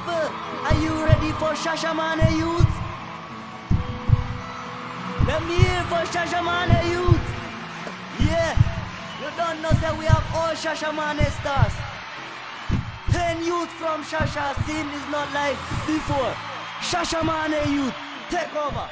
people, are you ready for Shashemene youth? Let me hear for Shashemene youth. Yeah, you don't know that we have all Shashemene stars. 10 youth from Shasha, scene is not like before. Shashemene youth, take over.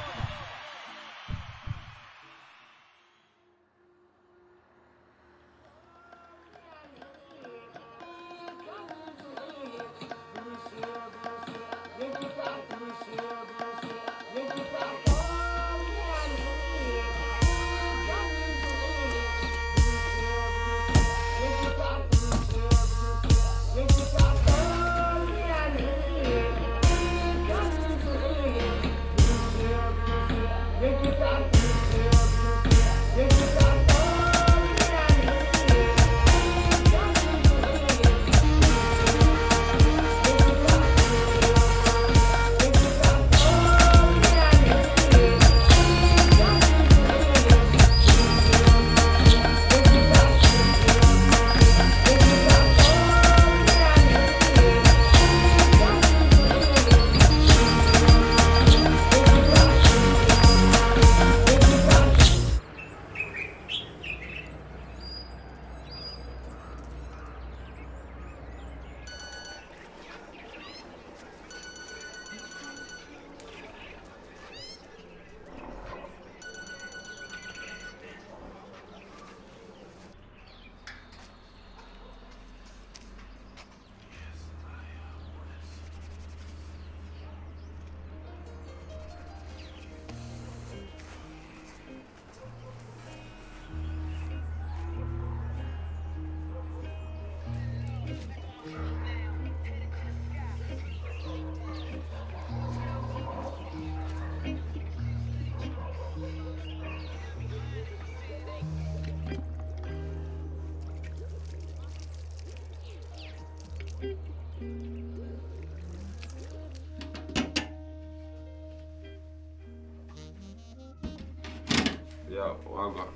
Yeah, well,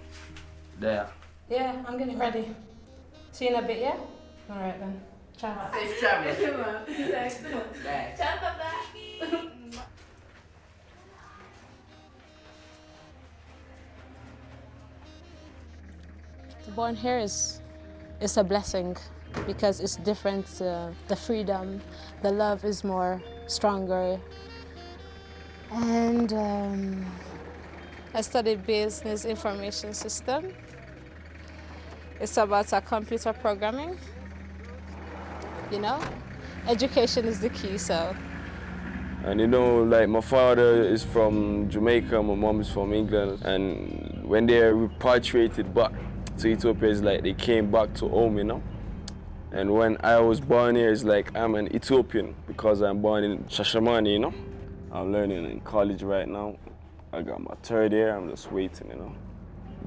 There. Yeah, I'm getting ready. See you in a bit, yeah? Alright then. Ciao. Safe travel. Ciao, Papa. To be born here is a blessing because it's different. The freedom, the love is more stronger. And I studied business information system. It's about computer programming. You know, education is the key, so. And you know, like my father is from Jamaica, my mom is from England, and when they repatriated back to Ethiopia, it's like they came back to home, you know. And when I was born here, it's like I'm an Ethiopian because I'm born in Shashemene, you know. I'm learning in college right now. I got my third year, I'm just waiting, you know.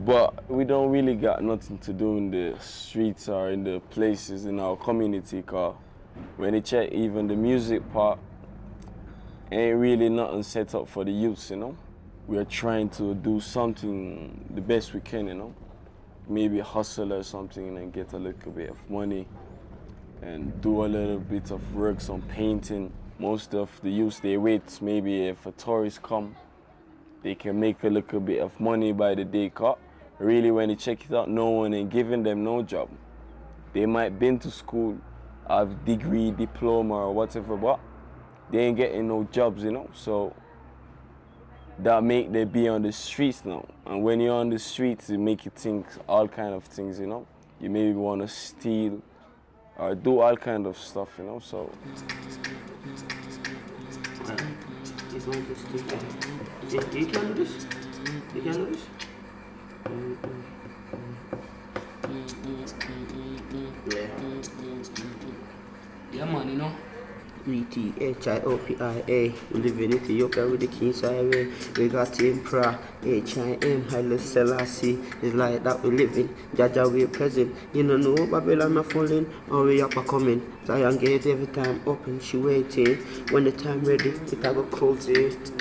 But we don't really got nothing to do in the streets or in the places in our community, because when you check even the music part, ain't really nothing set up for the youth, you know. We are trying to do something the best we can, you know. Maybe hustle or something and get a little bit of money and do a little bit of work, some painting. Most of the youth, they wait maybe if a tourist come, they can make a little bit of money by the day cut. Really, when you check it out, no one ain't giving them no job. They might been to school, have degree, diploma or whatever, but they ain't getting no jobs, you know. So that make they be on the streets now. And when you're on the streets, it make you think all kind of things, you know. You maybe want to steal or do all kind of stuff, you know. So. He's going to steal. You can do this. You can do this. Yeah. Yeah, man, you know. Ethiopia, we live in Ethiopia with the King's Highway. We got Emperor, HIM, Haile Selassie. It's like that we live in. Jaja, we present. You don't know Babylon are falling, or we up are coming. Zion gate every time open, she waiting. When the time ready, it go close it.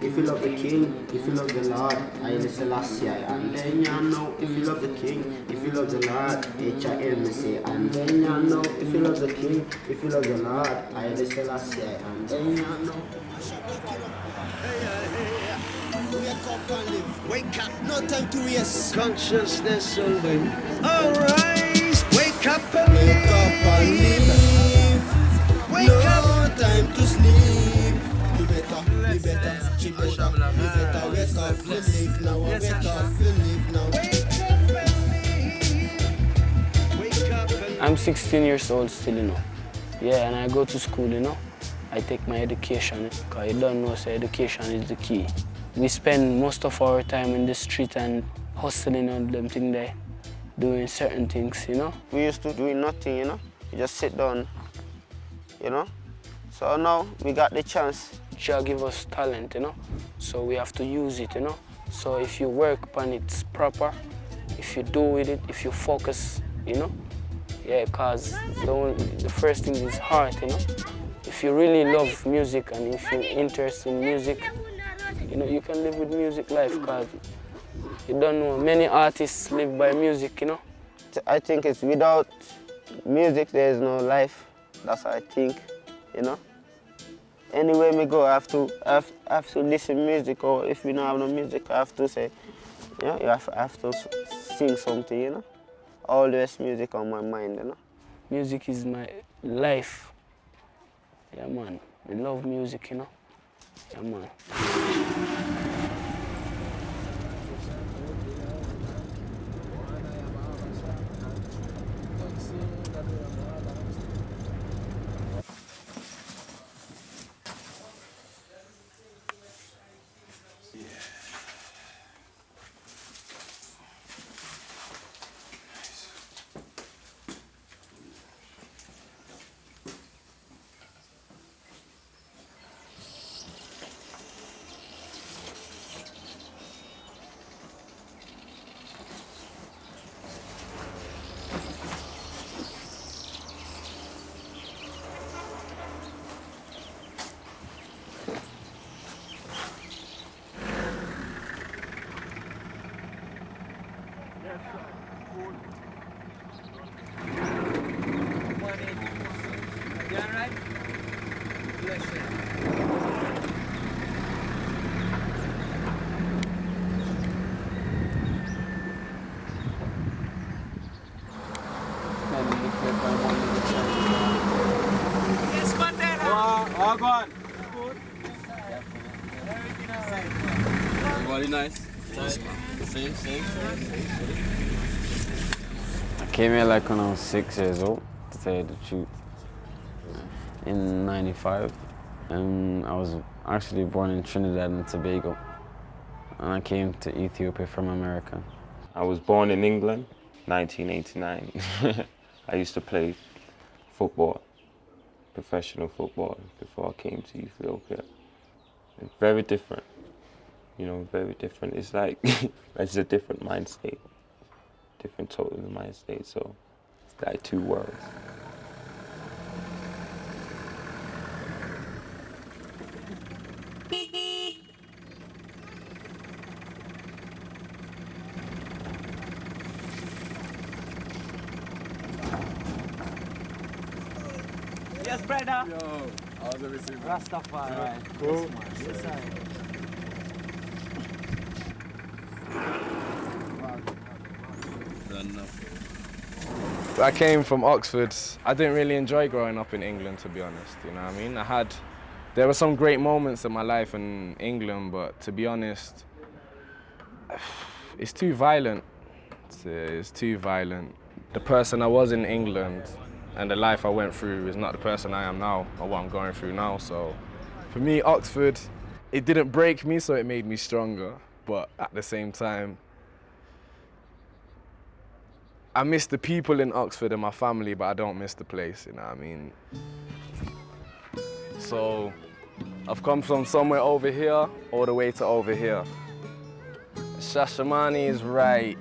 If you love the King, if you love the Lord, Haile Selassie. And then you know, if you love the King, if you you love the Lord, H-I-M, say, and then you know, if you love the King, if you love the Lord, I Selassie, and then you know. Wake up and live. Wake up. No time to waste. Consciousness only. All rise. Wake up and Wake up and live. Wake No up. time to sleep. You better, you better, she better. You better wake up, feel live now. Wake up, feel live now. Wake up and I'm 16 years old still, you know. Yeah, and I go to school, you know. I take my education, because you don't know, so education is the key. We spend most of our time in the street and hustling on them things there, doing certain things, you know. We used to do nothing, you know. We just sit down, you know. So now we got the chance. God give us talent, you know, so we have to use it, you know. So if you work upon it proper, if you do with it, if you focus, you know, yeah, because the first thing is heart, you know. If you really love music and if you're interested in music, you know, you can live with music life, because you don't know, many artists live by music, you know. I think it's without music, there is no life. That's what I think, you know. Anywhere we go, I have to listen to music, or if we don't have no music, I have to say, you know, I have to sing something, you know. Always music on my mind, you know. Music is my life. Yeah, man. I love music, you know. Yeah, man. Everybody nice? Same. I came here like when I was 6 years old, to tell you the truth, in '95. And I was actually born in Trinidad and Tobago. And I came to Ethiopia from America. I was born in England, 1989. I used to play football, professional football, before I came to Ethiopia. It's very different, you know, very different. It's like, it's a different mind state, different total mind state, so it's like two worlds. Yes, brother. Yo, how's everything? Rastafari. Cool. Yes, I. I came from Oxford. I didn't really enjoy growing up in England, to be honest, you know what I mean? There were some great moments in my life in England, but to be honest, it's too violent. It's too violent. The person I was in England and the life I went through is not the person I am now, or what I'm going through now, so for me, Oxford, it didn't break me, so it made me stronger, but at the same time, I miss the people in Oxford and my family, but I don't miss the place, you know what I mean? So, I've come from somewhere over here, all the way to over here. Shashemene is right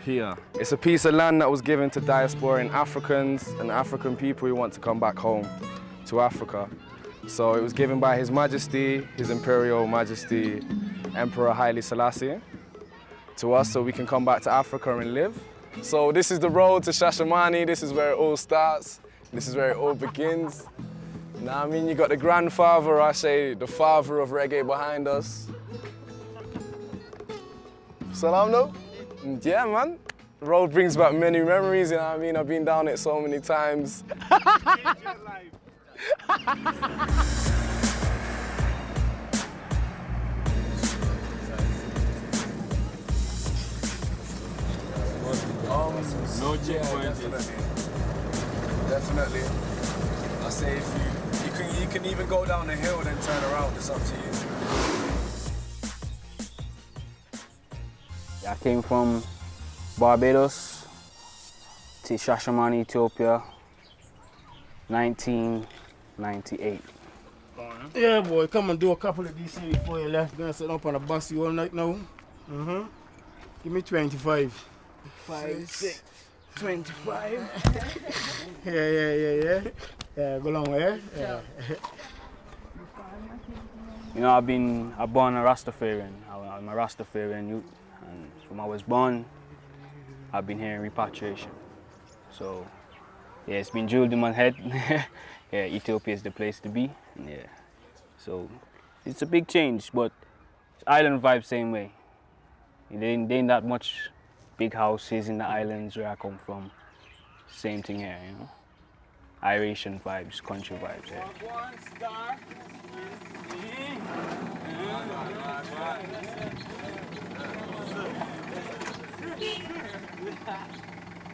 here. It's a piece of land that was given to diasporan Africans and African people who want to come back home to Africa. So it was given by His Majesty, His Imperial Majesty, Emperor Haile Selassie, to us so we can come back to Africa and live. So this is the road to Shashemene. This is where it all starts. This is where it all begins. Now, I mean, you got the grandfather, I say, the father of reggae behind us. Salam, no? Yeah, man. The road brings back many memories, you know what I mean? I've been down it so many times. No checkpoint. Definitely. I say if you can even go down the hill then turn around. It's up to you. I came from Barbados to Shashemene, Ethiopia, 1998. Yeah, boy, come and do a couple of these things before you left. Gonna sit up on a bus you all night now. Give me 25. 5, 6, 25. Yeah, go long way. Yeah. You know, I'm born a Rastafarian. I'm a Rastafarian youth, and from I was born, I've been here in Repatriation. So, yeah, it's been drilled in my head. Yeah, Ethiopia is the place to be. Yeah, so it's a big change, but island vibe same way. There ain't that much big houses in the islands where I come from. Same thing here, you know. Irish vibes, country vibes here.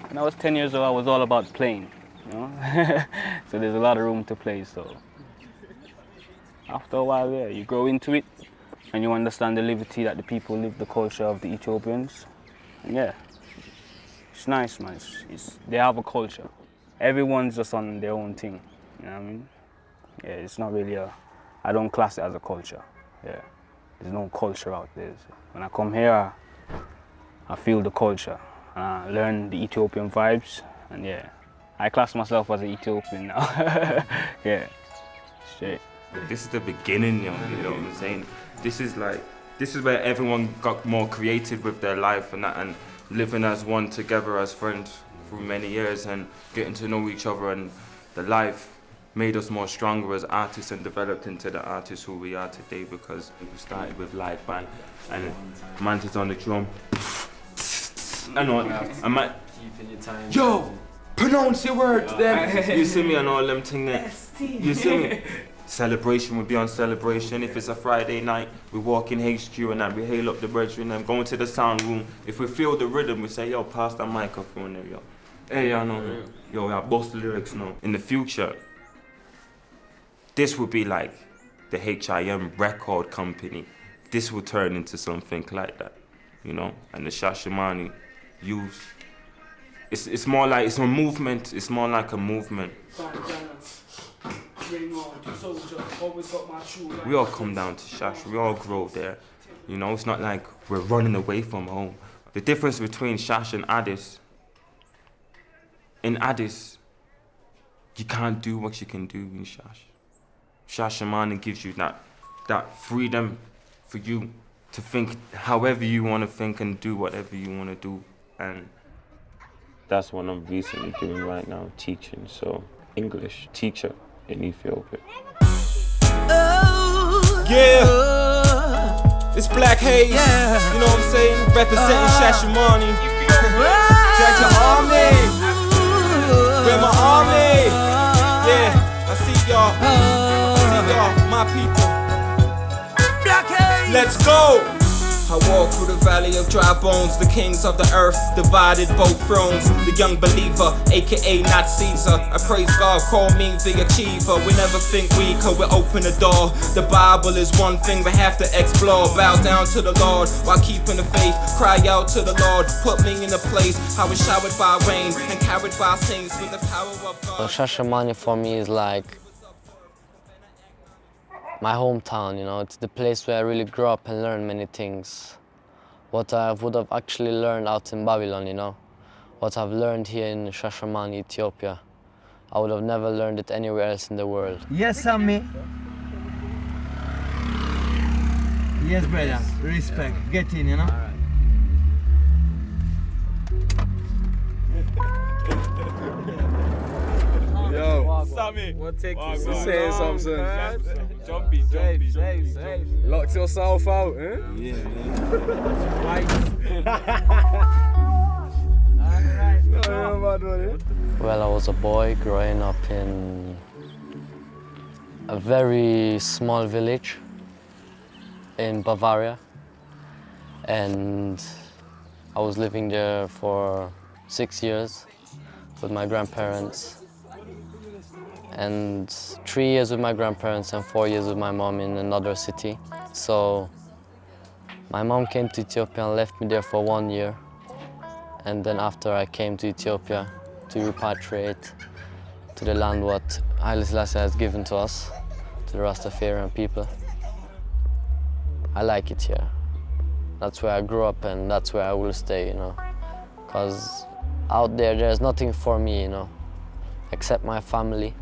When I was 10 years old, I was all about playing, you know. So there's a lot of room to play. So after a while, yeah, you grow into it, and you understand the liberty that the people live, the culture of the Ethiopians. And yeah, it's nice, man. They have a culture. Everyone's just on their own thing, you know what I mean? Yeah, it's not really I don't class it as a culture. Yeah, there's no culture out there. So when I come here, I feel the culture. And I learn the Ethiopian vibes, and yeah, I class myself as an Ethiopian now. Yeah, straight. This is the beginning, you know what I'm saying? This is where everyone got more creative with their life and that, and living as one together as friends for many years and getting to know each other, and the life made us more stronger as artists and developed into the artists who we are today, because we started with live band and Mantis on the drum. I know, Keeping your time. yo, pronounce your words then. You see me and all them things. You see me? Celebration would be on Celebration. If it's a Friday night, we walk in HQ and then we hail up the brethren and go into the sound room. If we feel the rhythm, we say, yo, pass that microphone there, yo. Hey, I know, yo, I bust the lyrics now. In the future, this would be like the HIM record company. This will turn into something like that, you know? And the Shashemene youth. It's more like, it's a movement. It's more like a movement. We all come down to Shasha, we all grow there. You know, it's not like we're running away from home. The difference between Shasha and Addis, in Addis, you can't do what you can do in Shasha. Shashemene gives you that freedom for you to think however you want to think and do whatever you want to do. And that's what I'm recently doing right now, teaching. So, English teacher in Ethiopia. Yeah, it's Black Haze, you know what I'm saying? Representing Shashemene. Judge your army, we're my army. Yeah, I see y'all, my people. Black Haze. Let's go. I walk through the valley of dry bones, the kings of the earth divided both thrones. The young believer, aka not Caesar. I praise God, call me the achiever. We never think we could, we open the door. The Bible is one thing we have to explore. Bow down to the Lord while keeping the faith. Cry out to the Lord, put me in a place. I was showered by rain and carried by saints with the power of God. So Shashemene for me is like my hometown, you know. It's the place where I really grew up and learned many things. What I would have actually learned out in Babylon, you know. What I've learned here in Shashemene, Ethiopia. I would have never learned it anywhere else in the world. Yes, Sammy. Yes, brother. Respect. Get in, you know. at me. What take Oh, you God. so Say long, something. man? Jumping. Locked yourself out, eh? Yeah. Well, I was a boy growing up in a very small village in Bavaria, and I was living there for 6 years with my grandparents, and 3 years with my grandparents and 4 years with my mom in another city. So my mom came to Ethiopia and left me there for 1 year, and then after I came to Ethiopia to repatriate to the land what Haile Selassie has given to us, to the Rastafarian people. I like it here. That's where I grew up and that's where I will stay, you know. Because out there, there's nothing for me, you know, except my family.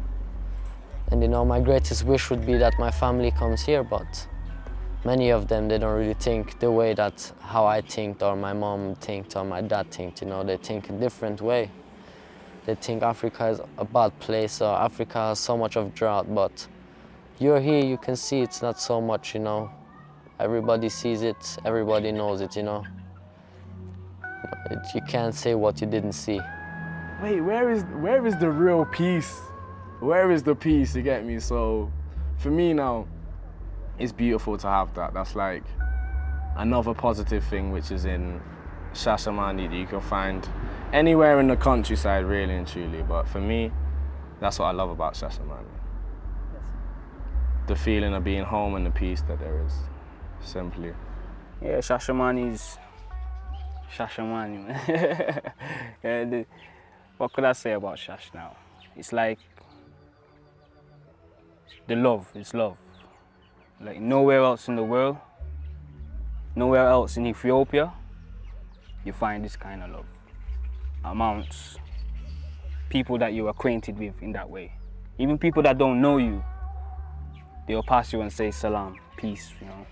And you know, my greatest wish would be that my family comes here, but many of them, they don't really think the way that how I think or my mom thinks or my dad thinks, you know, they think a different way. They think Africa is a bad place or Africa has so much of drought, but you're here, you can see it's not so much, you know. Everybody sees it, everybody knows it, you know. You can't say what you didn't see. Wait, where is the real peace? Where is the peace, you get me? So, for me now, it's beautiful to have that. That's like another positive thing which is in Shashemene that you can find anywhere in the countryside, really and truly. But for me, that's what I love about Shashemene. The feeling of being home and the peace that there is, simply. Yeah, Shashemene is Shashemene, man. What could I say about Shash now? It's like the love, it's love. Like nowhere else in the world, nowhere else in Ethiopia, you find this kind of love. Amongst people that you're acquainted with in that way. Even people that don't know you, they'll pass you and say salam, peace, you know.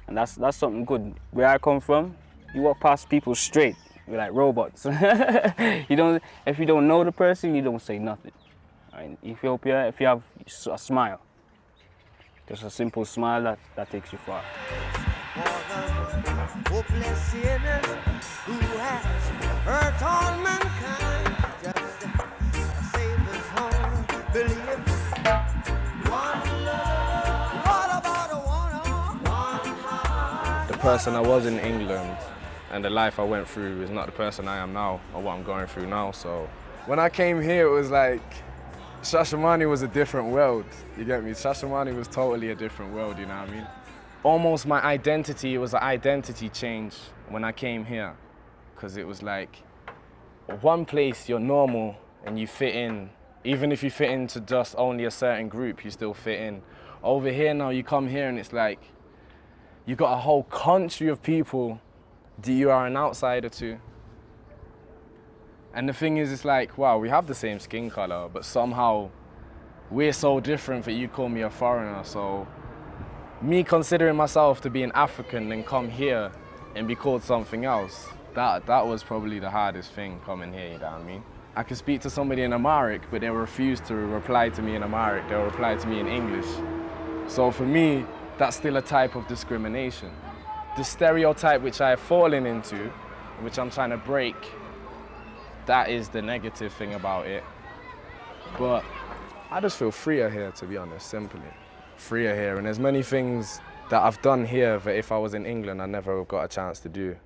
And that's something good. Where I come from, you walk past people straight, we're like robots. If you don't know the person, you don't say nothing. In Ethiopia, if you have a smile, just a simple smile that takes you far. Hopeless sinners who has hurt all mankind, just save us home, believe one love. What about a one heart? The person I was in England and the life I went through is not the person I am now or what I'm going through now. So when I came here, it was like Shashemene was a different world. You get me? Shashemene was totally a different world, you know what I mean? Almost my identity, it was an identity change when I came here. Because it was like, one place you're normal and you fit in. Even if you fit into just only a certain group, you still fit in. Over here now, you come here and it's like, you got a whole country of people that you are an outsider to. And the thing is, it's like, wow, we have the same skin color, but somehow we're so different that you call me a foreigner. So me considering myself to be an African and come here and be called something else, that was probably the hardest thing coming here, you know what I mean? I could speak to somebody in Amharic, but they refuse to reply to me in Amharic, they'll reply to me in English. So for me, that's still a type of discrimination. The stereotype which I have fallen into, which I'm trying to break, that is the negative thing about it. But I just feel freer here, to be honest, simply. Freer here, and there's many things that I've done here that if I was in England, I never got a chance to do.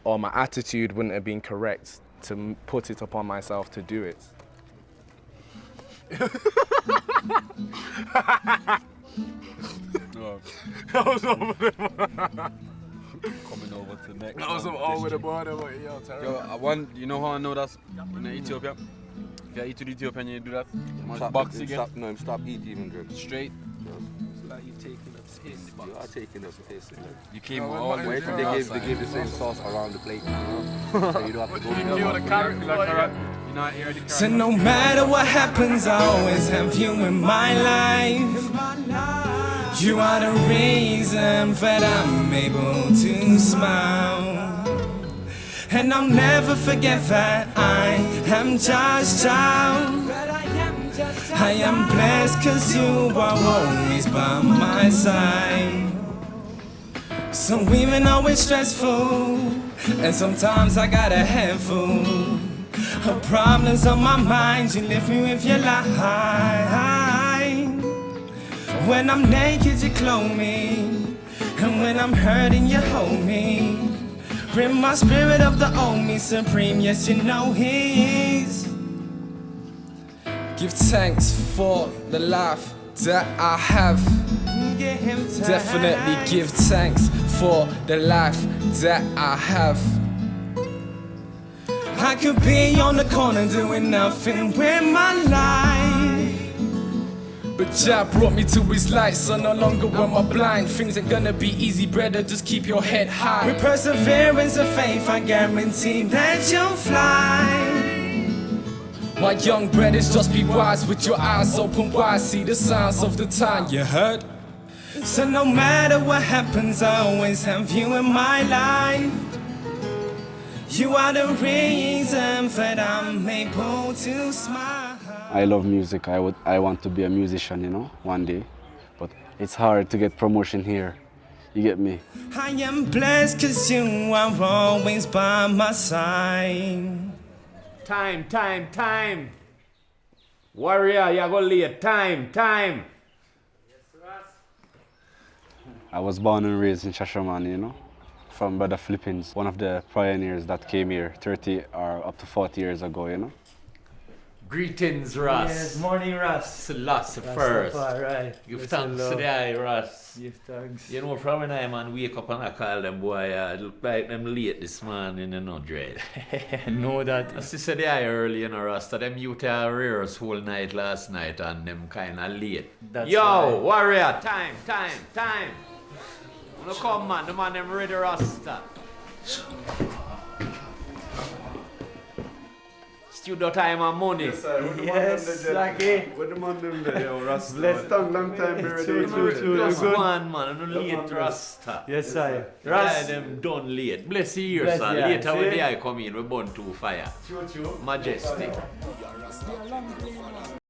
Or my attitude wouldn't have been correct to put it upon myself to do it. That was over the coming over to the next. That was over the border, but yo, Yo, you know how I know that's in Ethiopia? If you eat to the Ethiopian, you do that. Box again. Stop eating and drink. Straight. It's like you taking a piss. You are taking a piss. You came all the way from they give the same sauce around the plate. So you don't have to go. So no matter what happens, I always have you in my life. You are the reason that I'm able to smile. And I'll never forget that I am just child. I am blessed cause you are always by my side. So even though it's stressful, and sometimes I got a handful of problems on my mind, you lift me with your light. When I'm naked, you clothe me, and when I'm hurting, you hold me. Bring my spirit of the old me supreme, yes, you know He is. Give thanks for the life that I have. Definitely give thanks for the life that I have. I could be on the corner doing nothing with my life, but Jah brought me to His light, so no longer am I blind. Things ain't gonna be easy, brother, just keep your head high. With perseverance and faith, I guarantee that you'll fly. My young brothers, just be wise with your eyes open wide. See the signs of the time, you heard? So no matter what happens, I always have you in my life. You are the reason that I'm able to smile. I love music. I want to be a musician, you know, one day. But it's hard to get promotion here. You get me? I am blessed cause you are always by my side. Time. Warrior, you're gonna late. Time. I was born and raised in Shashamene, you know, from Brother Flippins, one of the pioneers that came here 30 or up to 40 years ago, you know. Greetings, Ras. Yes, morning, Ras. Selassie first. Right. Give thanks to the eye, Ras. Give thanks. You know, from when I man wake up and I call them boy, look like them late this morning, you know, dread. Know that. I see the eye early, you know, Rasta. Them youth are rehearsed whole night last night and them kind of late. That's Yo, right. warrior, time. No come, man. The man them ready, Rasta. Studio time and money. Yes, Lucky. What the man them there, yo, Rasta? Bless long time be ready. Plus one, man. I'm late, Rasta. Yes, sir. Ras. Them done late. Bless you, Bless sir. the Later eye, when see? the eye come in, we burn two fire. Majestic.